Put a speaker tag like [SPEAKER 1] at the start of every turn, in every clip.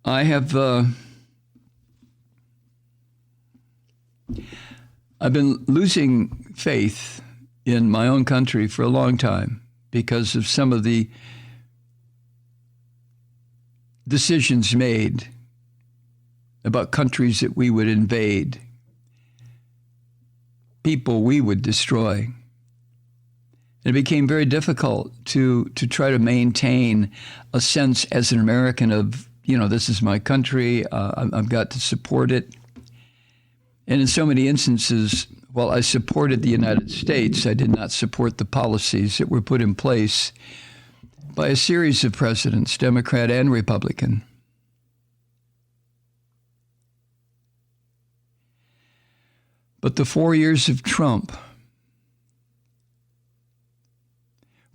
[SPEAKER 1] I have I've been losing faith in my own country for a long time because of some of the decisions made about countries that we would invade, people we would destroy. It became very difficult to try to maintain a sense as an American of, this is my country, I've got to support it. And in so many instances, while I supported the United States, I did not support the policies that were put in place by a series of presidents, Democrat and Republican. But the 4 years of Trump,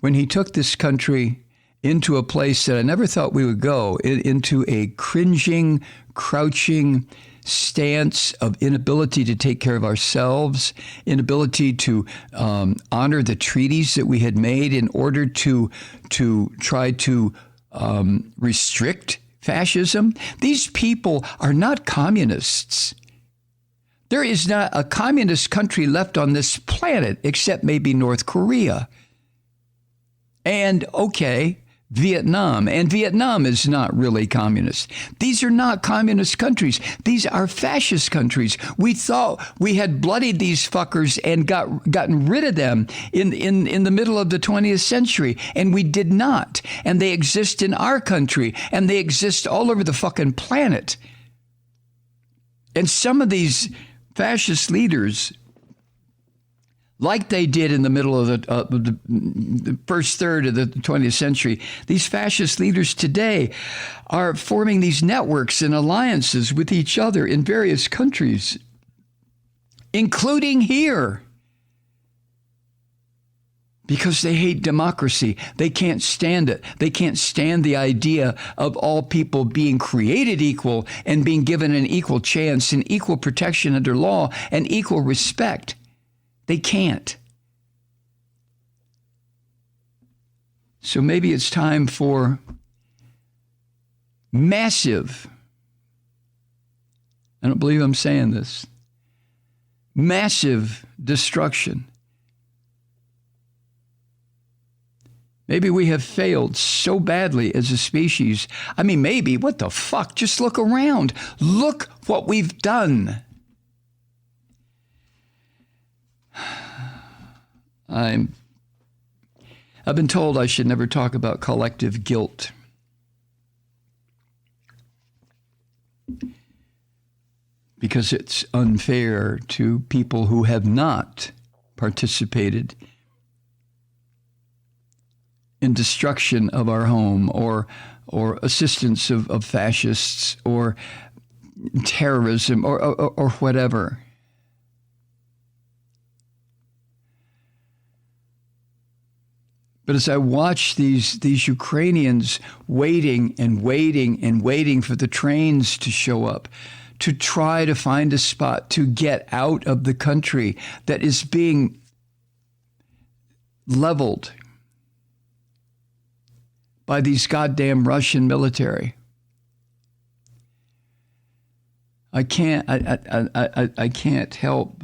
[SPEAKER 1] when he took this country into a place that I never thought we would go, into a cringing, crouching stance of inability to take care of ourselves, inability to honor the treaties that we had made in order to try to restrict fascism. These people are not communists. There is not a communist country left on this planet except maybe North Korea. And, Vietnam. And Vietnam is not really communist. These are not communist countries. These are fascist countries. We thought we had bloodied these fuckers and gotten rid of them in the middle of the 20th century. And we did not. And they exist in our country. And they exist all over the fucking planet. And some of these fascist leaders, like they did in the middle of the first third of the 20th century, these fascist leaders today are forming these networks and alliances with each other in various countries, including here, because they hate democracy. They can't stand it. They can't stand the idea of all people being created equal and being given an equal chance and equal protection under law and equal respect. They can't. So maybe it's time for massive, I don't believe I'm saying this, massive destruction. Maybe we have failed so badly as a species. I mean, maybe, what the fuck? Just look around. Look what we've done. I've been told I should never talk about collective guilt. Because it's unfair to people who have not participated in destruction of our home or assistance of fascists or terrorism or whatever. But as I watch these Ukrainians waiting for the trains to show up, to try to find a spot to get out of the country that is being leveled by these goddamn Russian military, I can't help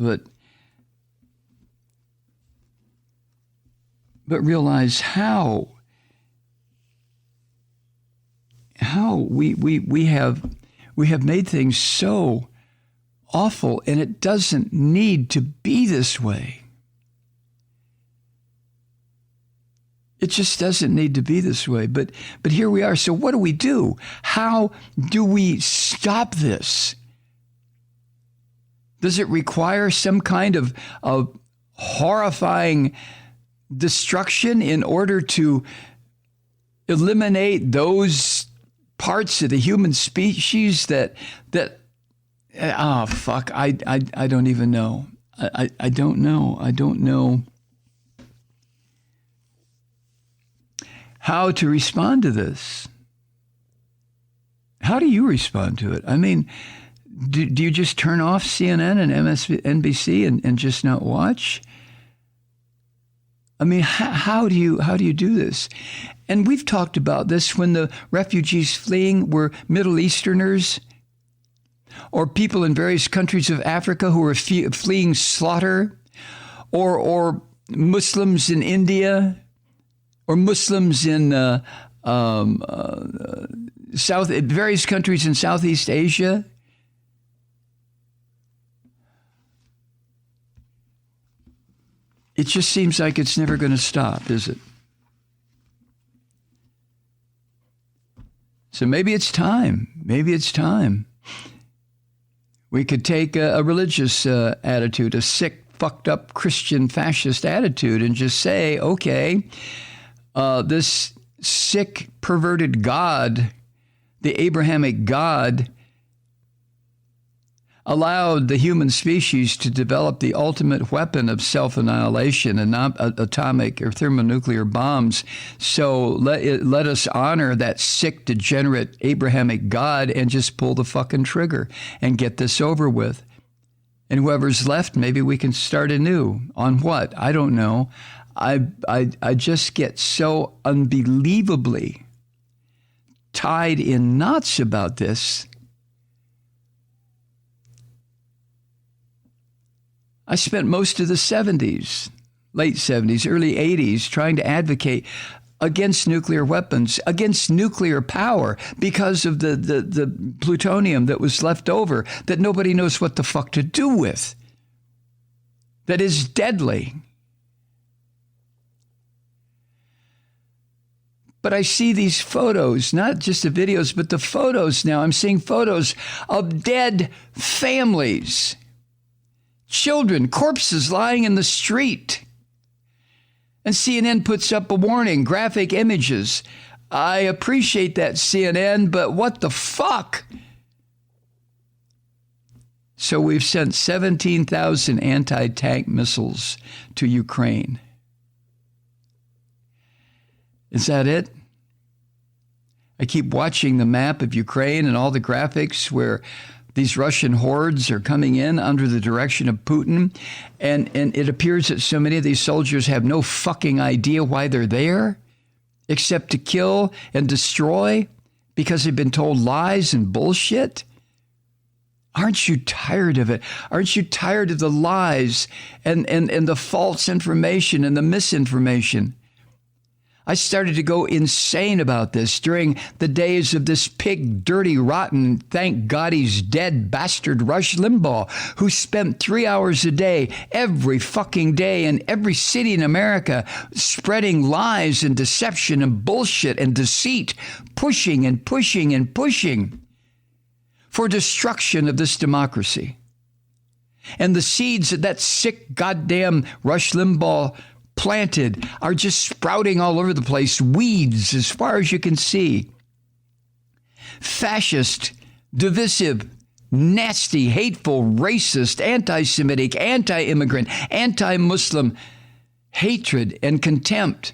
[SPEAKER 1] but realize how we have made things so awful, and it doesn't need to be this way. It just doesn't need to be this way. But here we are. So what do we do? How do we stop this? Does it require some kind of horrifying destruction in order to eliminate those parts of the human species that I don't even know. I don't know how to respond to this. How do you respond to it? I mean, do you just turn off CNN and MSNBC and just not watch? I mean, how do you do this? And we've talked about this when the refugees fleeing were Middle Easterners or people in various countries of Africa who were fleeing slaughter, or Muslims in India, or Muslims in various countries in Southeast Asia. It just seems like it's never going to stop, is it? So maybe it's time. Maybe it's time. We could take a religious attitude, a sick, fucked up Christian fascist attitude, and just say, okay, this sick, perverted God, the Abrahamic God, allowed the human species to develop the ultimate weapon of self-annihilation and not atomic or thermonuclear bombs. So let us honor that sick, degenerate Abrahamic God and just pull the fucking trigger and get this over with. And whoever's left, maybe we can start anew. On what? I don't know. I just get so unbelievably tied in knots about this. I spent most of the 70s, late 70s, early 80s trying to advocate against nuclear weapons, against nuclear power because of the plutonium that was left over that nobody knows what the fuck to do with, that is deadly. But I see these photos, not just the videos, but the photos now. I'm seeing photos of dead families. Children, corpses lying in the street. And CNN puts up a warning, graphic images. I appreciate that, CNN, but what the fuck? So we've sent 17,000 anti-tank missiles to Ukraine. Is that it? I keep watching the map of Ukraine and all the graphics where these Russian hordes are coming in under the direction of Putin, and it appears that so many of these soldiers have no fucking idea why they're there, except to kill and destroy because they've been told lies and bullshit. Aren't you tired of it? Aren't you tired of the lies and the false information and the misinformation? I started to go insane about this during the days of this pig, dirty, rotten, thank God he's dead bastard Rush Limbaugh, who spent 3 hours a day, every fucking day in every city in America, spreading lies and deception and bullshit and deceit, pushing and pushing and pushing for destruction of this democracy. And the seeds of that sick goddamn Rush Limbaugh planted are just sprouting all over the place, weeds as far as you can see. Fascist, divisive, nasty, hateful, racist, anti-Semitic, anti-immigrant, anti-Muslim hatred and contempt.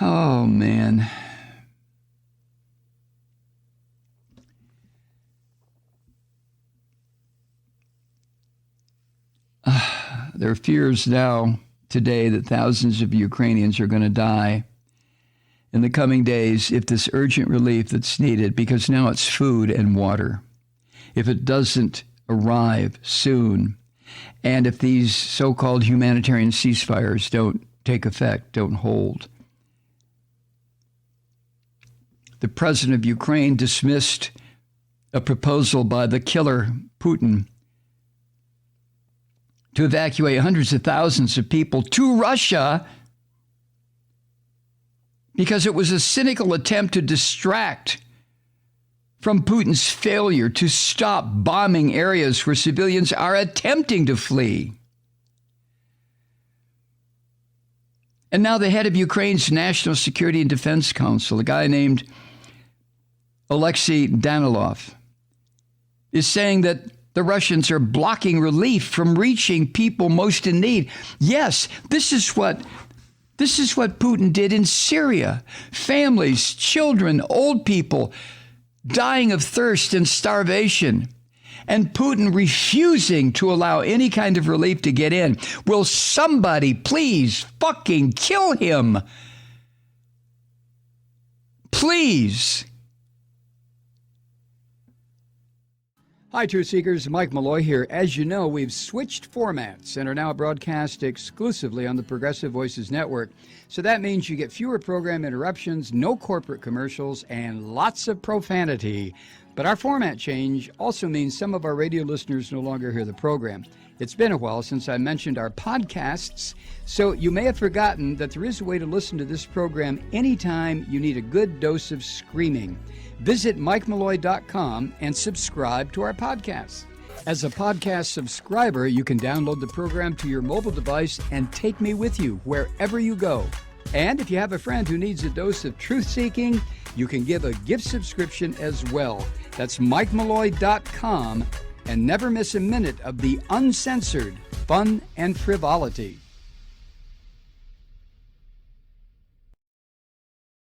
[SPEAKER 1] Oh, man. There are fears now, today, that thousands of Ukrainians are going to die in the coming days if this urgent relief that's needed, because now it's food and water, if it doesn't arrive soon, and if these so-called humanitarian ceasefires don't take effect, don't hold. The president of Ukraine dismissed a proposal by the killer Putin to evacuate hundreds of thousands of people to Russia because it was a cynical attempt to distract from Putin's failure to stop bombing areas where civilians are attempting to flee. And now the head of Ukraine's National Security and Defense Council, a guy named Alexei Danilov, is saying that the Russians are blocking relief from reaching people most in need. Yes, this is what Putin did in Syria. Families, children, old people dying of thirst and starvation. and Putin refusing to allow any kind of relief to get in. Will somebody please fucking kill him? Please. Hi, Truth Seekers. Mike Malloy here. As you know, we've switched formats and are now broadcast exclusively on the Progressive Voices Network. So that means you get fewer program interruptions, no corporate commercials, and lots of profanity. But our format change also means some of our radio listeners no longer hear the program. It's been a while since I mentioned our podcasts, so you may have forgotten that there is a way to listen to this program anytime you need a good dose of screaming. Visit MikeMalloy.com and subscribe to our podcasts. As a podcast subscriber, you can download the program to your mobile device and take me with you wherever you go. And if you have a friend who needs a dose of truth-seeking, you can give a gift subscription as well. That's MikeMalloy.com, and never miss a minute of the uncensored fun and frivolity.